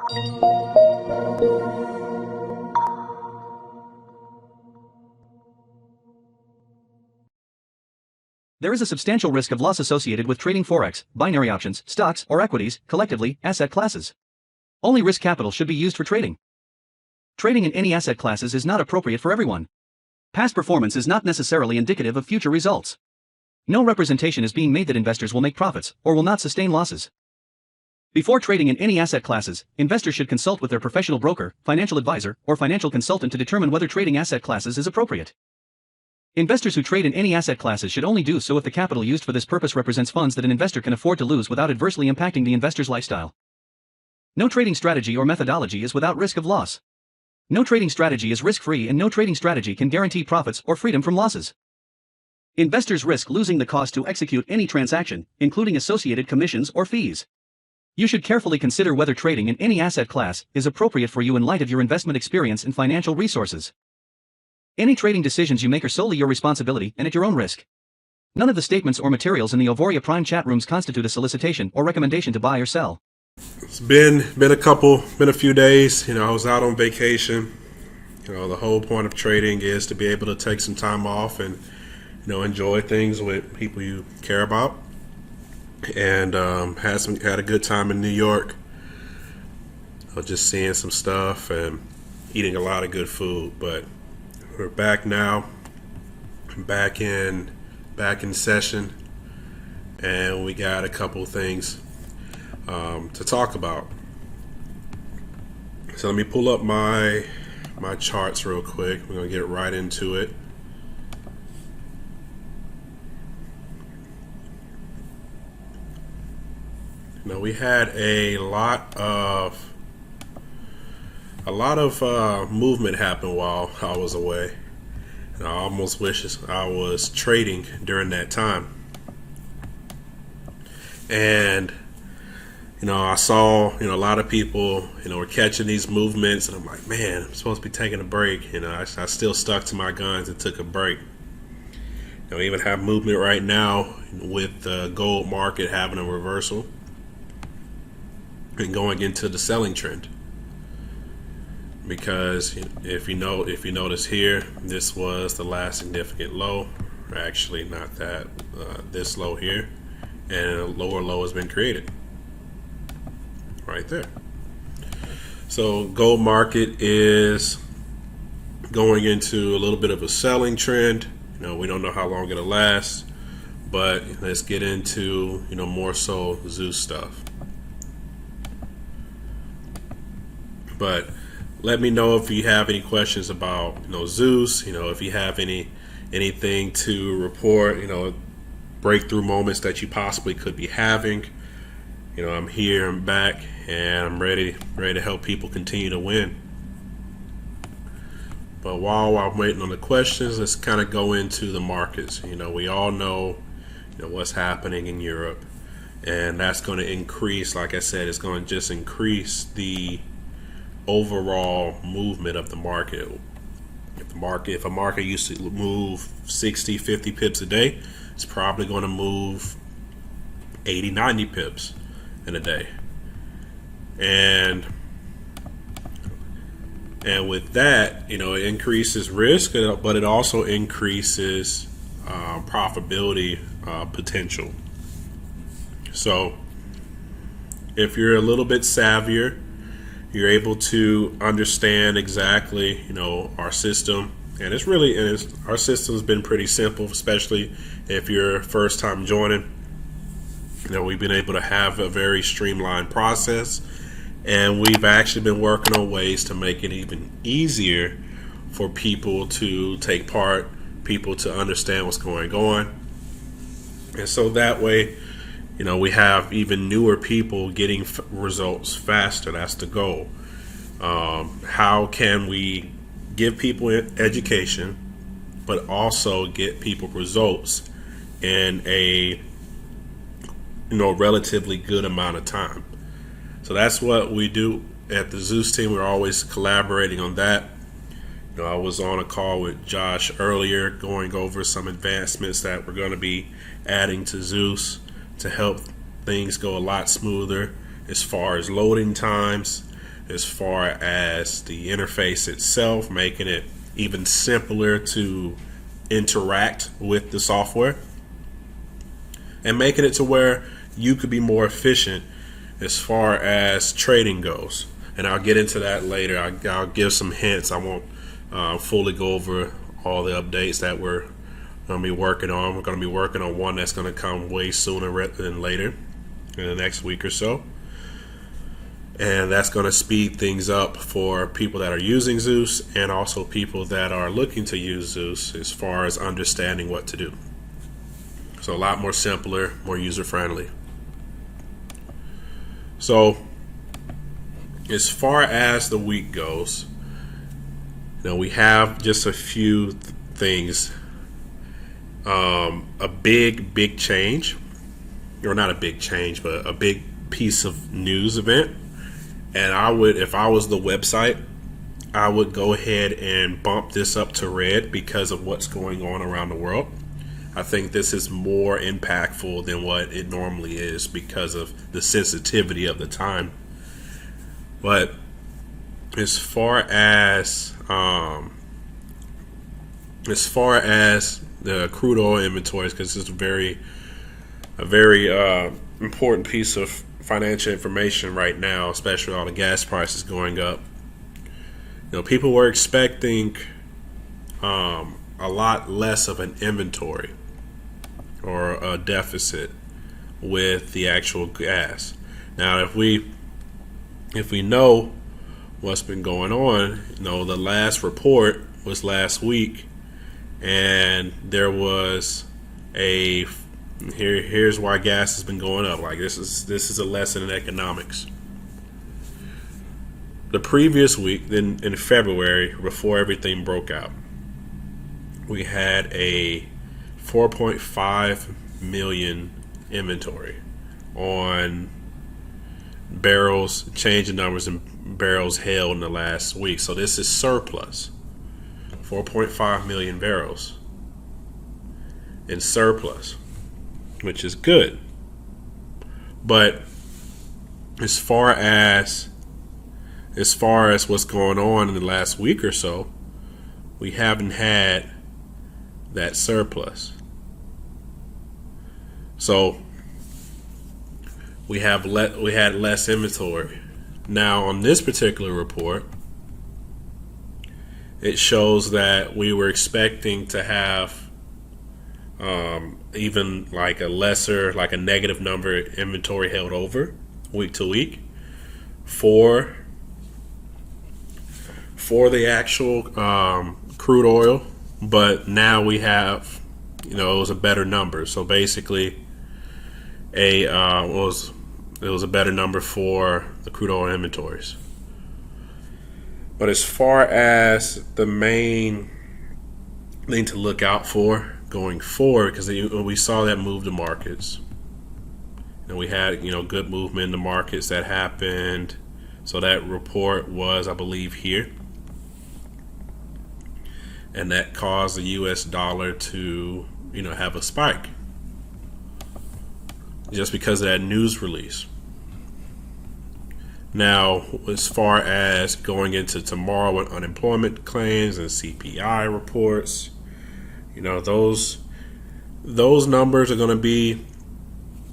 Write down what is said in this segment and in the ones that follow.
There is a substantial risk of loss associated with trading forex, binary options, stocks, or equities, collectively, asset classes. Only risk capital should be used for trading. Trading in any asset classes is not appropriate for everyone. Past performance is not necessarily indicative of future results. No representation is being made that investors will make profits, or will not sustain losses. Before trading in any asset classes, investors should consult with their professional broker, financial advisor, or financial consultant to determine whether trading asset classes is appropriate. Investors who trade in any asset classes should only do so if the capital used for this purpose represents funds that an investor can afford to lose without adversely impacting the investor's lifestyle. No trading strategy or methodology is without risk of loss. No trading strategy is risk-free, and no trading strategy can guarantee profits or freedom from losses. Investors risk losing the cost to execute any transaction, including associated commissions or fees. You should carefully consider whether trading in any asset class is appropriate for you in light of your investment experience and financial resources. Any trading decisions you make are solely your responsibility and at your own risk. None of the statements or materials in the Auvoria Prime chat rooms constitute a solicitation or recommendation to buy or sell. It's been a few days. I was out on vacation. The whole point of trading is to be able to take some time off and, enjoy things with people you care about. And had a good time in New York. Just seeing some stuff and eating a lot of good food. But we're back now, back in session, and we got a couple things to talk about. So let me pull up my charts real quick. We're gonna get right into it. Now we had a lot of movement happen while I was away, and I almost wish I was trading during that time. And I saw a lot of people were catching these movements, and I'm like, man, I'm supposed to be taking a break. I still stuck to my guns and took a break. We even have movement right now with the gold market having a reversal and going into the selling trend. Because if you notice here, this was the last significant low. Actually, not that, this low here, and a lower low has been created right there. So gold market is going into a little bit of a selling trend. We don't know how long it'll last, but let's get into more so Zeus stuff. But let me know if you have any questions about Zeus. If you have anything to report, breakthrough moments that you possibly could be having. I'm here, I'm back, and I'm ready to help people continue to win. But while I'm waiting on the questions, let's kind of go into the markets. We all know what's happening in Europe, and that's going to increase. Like I said, it's going to just increase the overall movement of the market. If a market used to move 60, 50 pips a day, it's probably going to move 80, 90 pips in a day. And with that, it increases risk, but it also increases profitability potential. So if you're a little bit savvier, you're able to understand exactly, our system, and our system's been pretty simple, especially if you're first time joining. We've been able to have a very streamlined process, and we've actually been working on ways to make it even easier for people to take part, people to understand what's going on, and so that way, we have even newer people getting results faster. That's the goal. How can we give people education, but also get people results in a relatively good amount of time? So that's what we do at the Zeus team. We're always collaborating on that. I was on a call with Josh earlier going over some advancements that we're going to be adding to Zeus to help things go a lot smoother as far as loading times, as far as the interface itself, making it even simpler to interact with the software, and making it to where you could be more efficient as far as trading goes. And I'll get into that later. I'll give some hints. I won't fully go over all the updates that we're going to be working on. We're going to be working on one that's going to come way sooner than later in the next week or so. And that's going to speed things up for people that are using Zeus and also people that are looking to use Zeus as far as understanding what to do. So a lot more simpler, more user-friendly. So as far as the week goes, we have just a few things. A big change, or not a big change, but a big piece of news event. And I would, if I was the website, I would go ahead and bump this up to red because of what's going on around the world. I think this is more impactful than what it normally is because of the sensitivity of the time. But as far as the crude oil inventories, because this is a very important piece of financial information right now, especially all the gas prices going up. People were expecting a lot less of an inventory or a deficit with the actual gas. Now, if we know what's been going on, the last report was last week, and there was here's why gas has been going up. Like this is a lesson in economics. The previous week, then in February, before everything broke out, we had a 4.5 million inventory on barrels, change in numbers in barrels held in the last week. So this is surplus. 4.5 million barrels in surplus, which is good. But as far as what's going on in the last week or so, we haven't had that surplus. So we had less inventory. Now on this particular report, it shows that we were expecting to have even like a negative number inventory held over week to week for the actual crude oil, but now we have, it was a better number. So basically, it was a better number for the crude oil inventories. But as far as the main thing to look out for going forward, because we saw that move the markets, and we had good movement in the markets that happened. So that report was, I believe, here, and that caused the U.S. dollar to have a spike just because of that news release. Now, as far as going into tomorrow with unemployment claims and CPI reports, those numbers are going to be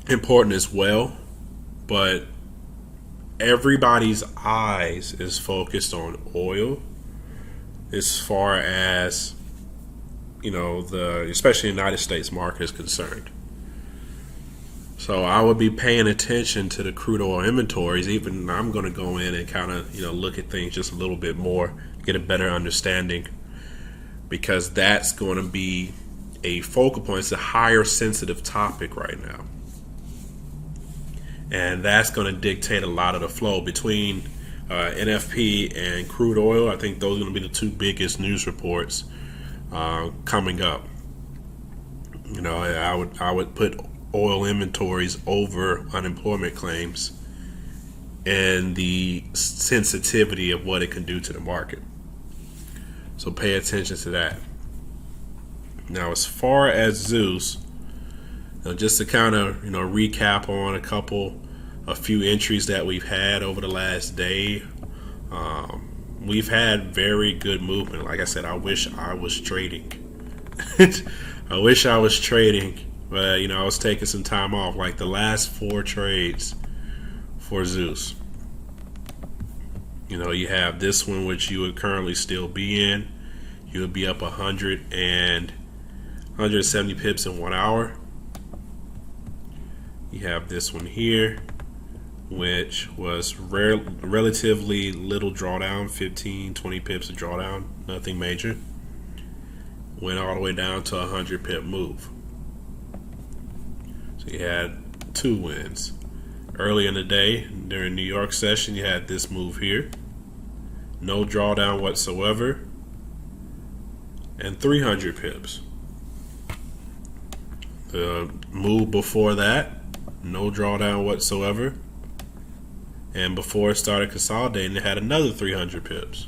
important as well. But everybody's eyes is focused on oil as far as, especially the United States market is concerned. So I would be paying attention to the crude oil inventories. Even I'm going to go in and kind of, look at things just a little bit more, get a better understanding, because that's going to be a focal point. It's a higher sensitive topic right now. And that's going to dictate a lot of the flow between NFP and crude oil. I think those are going to be the two biggest news reports coming up. I would put oil inventories over unemployment claims and the sensitivity of what it can do to the market. So pay attention to that. Now, as far as Zeus, just to kind of recap on a few entries that we've had over the last day We've had very good movement. Like I said, I wish I was trading. I wish I was trading, but I was taking some time off. Like the last 4 trades for Zeus. You have this one, which you would currently still be in. You would be up 170 pips in 1 hour. You have this one here, which was relatively little drawdown, 15, 20 pips of drawdown, nothing major. Went all the way down to a 100 pip move. So you had 2 wins. Early in the day, during New York session, you had this move here. No drawdown whatsoever. And 300 pips. The move before that, no drawdown whatsoever. And before it started consolidating, it had another 300 pips.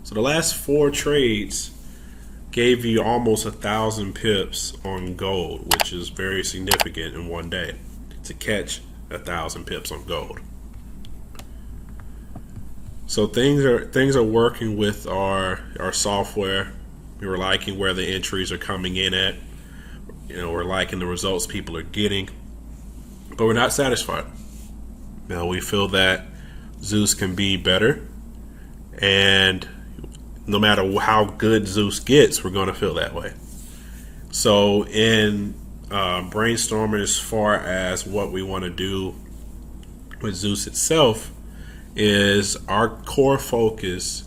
So the last 4 trades gave you almost 1,000 pips on gold, which is very significant in one day to catch 1,000 pips on gold. So things are working with our software. We're liking where the entries are coming in at. We're liking the results people are getting, but we're not satisfied. We feel that Zeus can be better, and no matter how good Zeus gets, we're going to feel that way. So in brainstorming as far as what we want to do with Zeus itself, is our core focus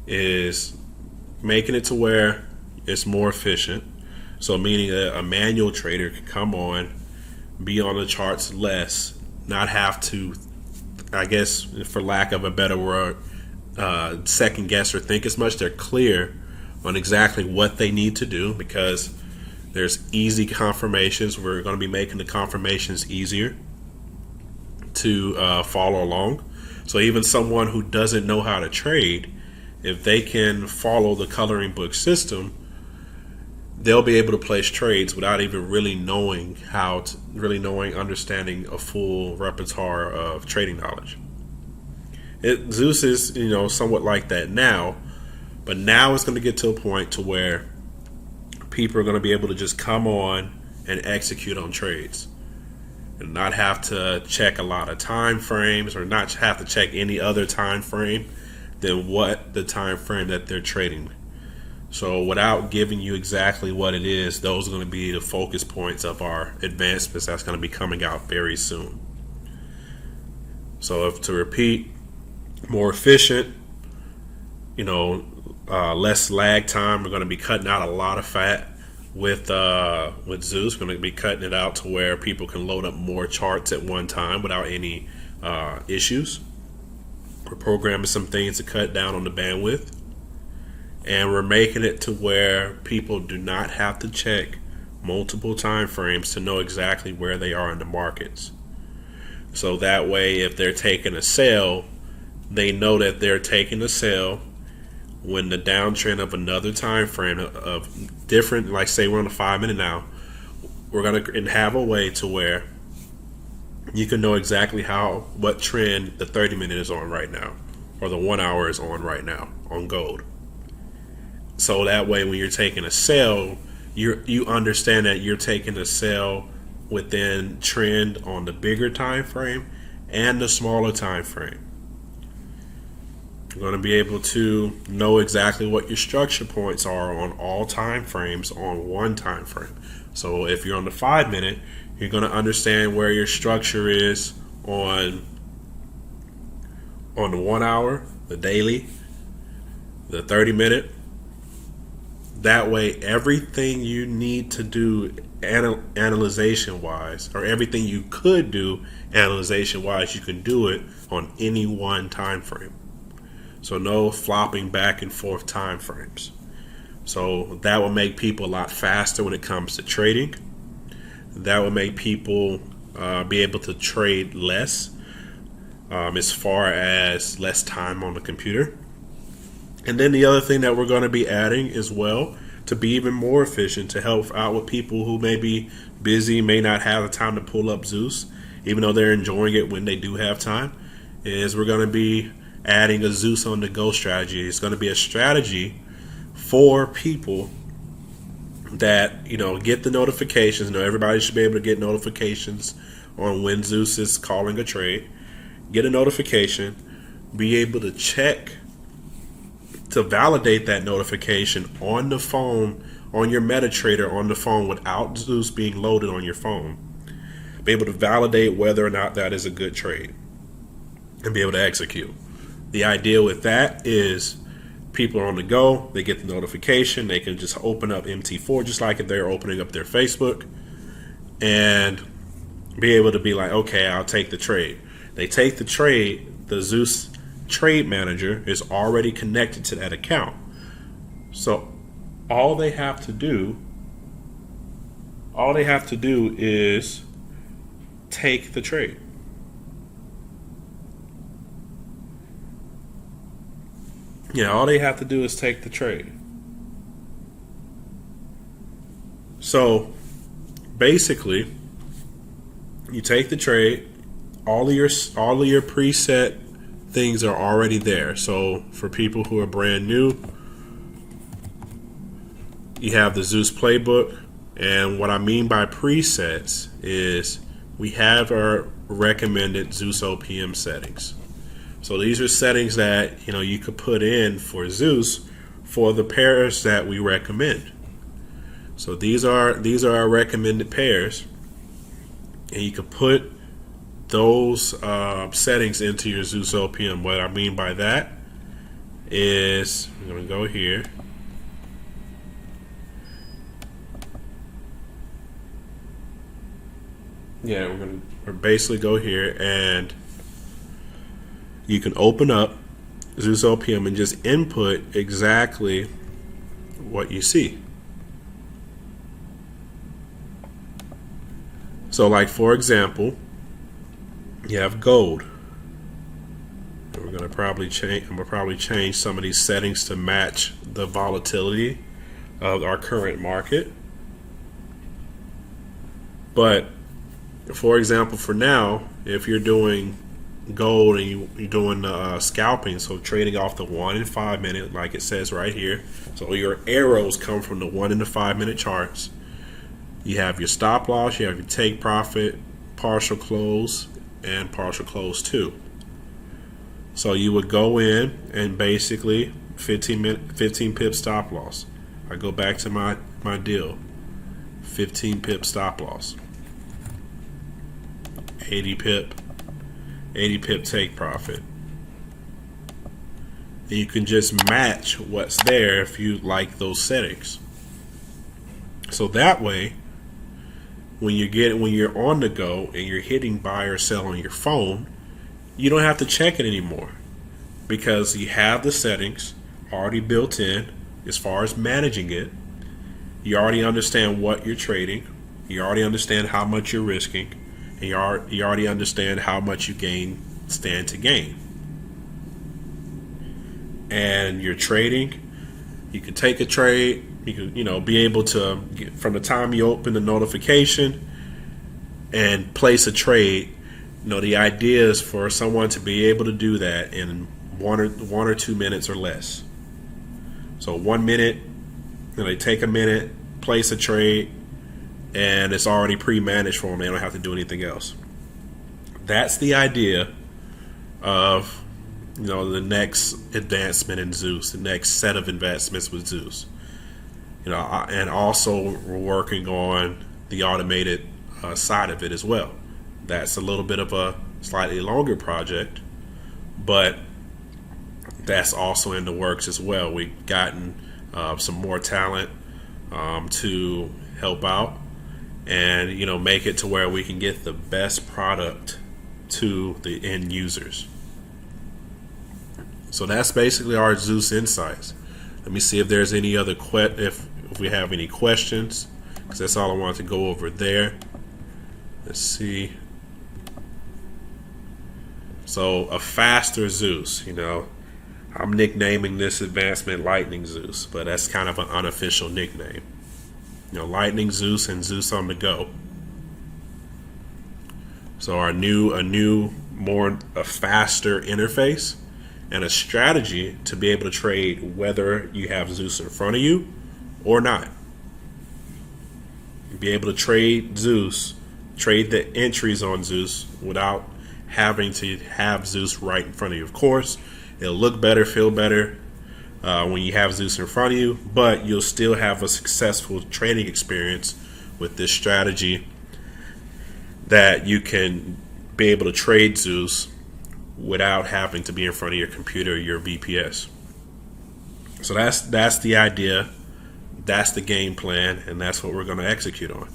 is making it to where it's more efficient. So meaning a manual trader can come on, be on the charts less, not have to, I guess, for lack of a better word, second guess or think as much. They're clear on exactly what they need to do because there's easy confirmations. We're going to be making the confirmations easier to follow along. So even someone who doesn't know how to trade, if they can follow the coloring book system, they'll be able to place trades without even really knowing understanding a full repertoire of trading knowledge. Zeus is, somewhat like that now, but now it's going to get to a point to where people are going to be able to just come on and execute on trades and not have to check a lot of time frames or not have to check any other time frame than what the time frame that they're trading. So without giving you exactly what it is, those are going to be the focus points of our advancements that's going to be coming out very soon. So to repeat, more efficient, less lag time. We're going to be cutting out a lot of fat with Zeus. We're going to be cutting it out to where people can load up more charts at one time without any issues. We're programming some things to cut down on the bandwidth. And we're making it to where people do not have to check multiple time frames to know exactly where they are in the markets. So that way, if they're taking a sell, they know that they're taking a sell when the downtrend of another time frame of different, like say we're on a 5 minute now, we're going to have a way to where you can know exactly what trend the 30 minute is on right now or the 1 hour is on right now on gold. So that way, when you're taking a sell, you understand that you're taking a sell within trend on the bigger time frame and the smaller time frame. You're going to be able to know exactly what your structure points are on all time frames on one time frame. So if you're on the 5 minute, you're going to understand where your structure is on the 1 hour, the daily, the 30 minute. That way, everything you need to do analyzation wise, or everything you could do analyzation wise, you can do it on any one time frame. So no flopping back and forth time frames. So that will make people a lot faster when it comes to trading. That will make people be able to trade less as far as less time on the computer. And then the other thing that we're going to be adding as well to be even more efficient to help out with people who may be busy, may not have the time to pull up Zeus, even though they're enjoying it when they do have time, is we're going to be adding a Zeus on the go strategy. It's going to be a strategy for people that, get the notifications. Everybody should be able to get notifications on when Zeus is calling a trade. Get a notification, be able to check to validate that notification on the phone, on your MetaTrader on the phone without Zeus being loaded on your phone. Be able to validate whether or not that is a good trade and be able to execute. The idea with that is people are on the go, they get the notification, they can just open up MT4 just like if they're opening up their Facebook and be able to be like, okay, I'll take the trade. They take the trade, the Zeus trade manager is already connected to that account. So all they have to do is take the trade. Yeah, all they have to do is take the trade. So basically, you take the trade, all of your preset things are already there. So for people who are brand new, you have the Zeus playbook, and what I mean by presets is we have our recommended Zeus OPM settings. So these are settings that you could put in for Zeus for the pairs that we recommend. So these are our recommended pairs, and you can put those settings into your Zeus OPM. What I mean by that is I'm going to go here. Yeah, we're going to basically go here, and you can open up Zeus OPM and just input exactly what you see. So like for example, you have gold. And we're going to probably change. I'm going to probably change some of these settings to match the volatility of our current market. But for example, for now, if you're doing gold and you're doing scalping, so trading off the 1 and 5 minute, like it says right here. So your arrows come from the 1 and the 5 minute charts. You have your stop loss, you have your take profit, partial close, and partial close too. So you would go in and basically 15 pip stop loss. I go back to my deal. 15 pip stop loss. 80 pip take profit. And you can just match what's there if you like those settings. So that way, when you're on the go and you're hitting buy or sell on your phone, you don't have to check it anymore because you have the settings already built in as far as managing it. You already understand what you're trading. You already understand how much you're risking. And you already understand how much you stand to gain. And you're trading. You can take a trade. You can, be able to get, from the time you open the notification and place a trade. The idea is for someone to be able to do that in one or 2 minutes or less. So 1 minute, they take a minute, place a trade, and it's already pre-managed for them. They don't have to do anything else. That's the idea of the next advancement in Zeus, the next set of advancements with Zeus. And also we're working on the automated side of it as well. That's a little bit of a slightly longer project, but that's also in the works as well. We've gotten some more talent to help out and make it to where we can get the best product to the end users. So that's basically our Zeus insights. Let me see if there's any other if we have any questions, because that's all I wanted to go over there. Let's see. So a faster Zeus, I'm nicknaming this advancement Lightning Zeus, but that's kind of an unofficial nickname. Lightning Zeus and Zeus on the go. So a faster interface and a strategy to be able to trade whether you have Zeus in front of you or not. Be able to trade Zeus, trade the entries on Zeus without having to have Zeus right in front of you. Of course, it'll look better, feel better when you have Zeus in front of you, but you'll still have a successful trading experience with this strategy that you can be able to trade Zeus without having to be in front of your computer or your VPS. So that's the idea, that's the game plan, and that's what we're going to execute on.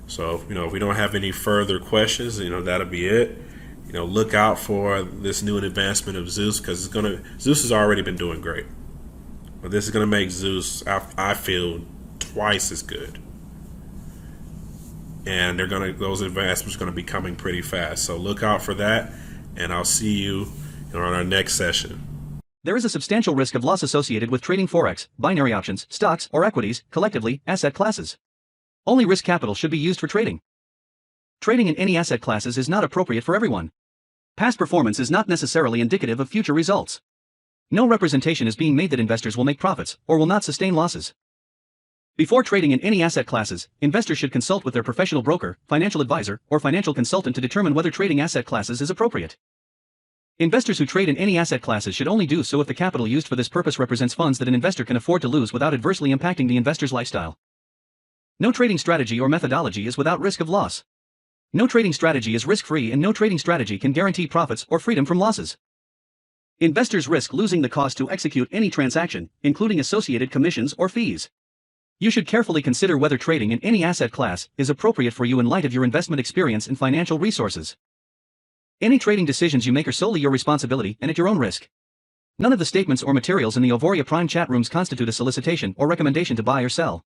So, if we don't have any further questions, that'll be it. Look out for this new advancement of Zeus, because Zeus has already been doing great. But this is going to make Zeus, I feel, twice as good. And those advancements are going to be coming pretty fast. So look out for that, and I'll see you on our next session. There is a substantial risk of loss associated with trading Forex, binary options, stocks, or equities, collectively, asset classes. Only risk capital should be used for trading. Trading in any asset classes is not appropriate for everyone. Past performance is not necessarily indicative of future results. No representation is being made that investors will make profits or will not sustain losses. Before trading in any asset classes, investors should consult with their professional broker, financial advisor, or financial consultant to determine whether trading asset classes is appropriate. Investors who trade in any asset classes should only do so if the capital used for this purpose represents funds that an investor can afford to lose without adversely impacting the investor's lifestyle. No trading strategy or methodology is without risk of loss. No trading strategy is risk-free, and no trading strategy can guarantee profits or freedom from losses. Investors risk losing the cost to execute any transaction, including associated commissions or fees. You should carefully consider whether trading in any asset class is appropriate for you in light of your investment experience and financial resources. Any trading decisions you make are solely your responsibility and at your own risk. None of the statements or materials in the Auvoria Prime chat rooms constitute a solicitation or recommendation to buy or sell.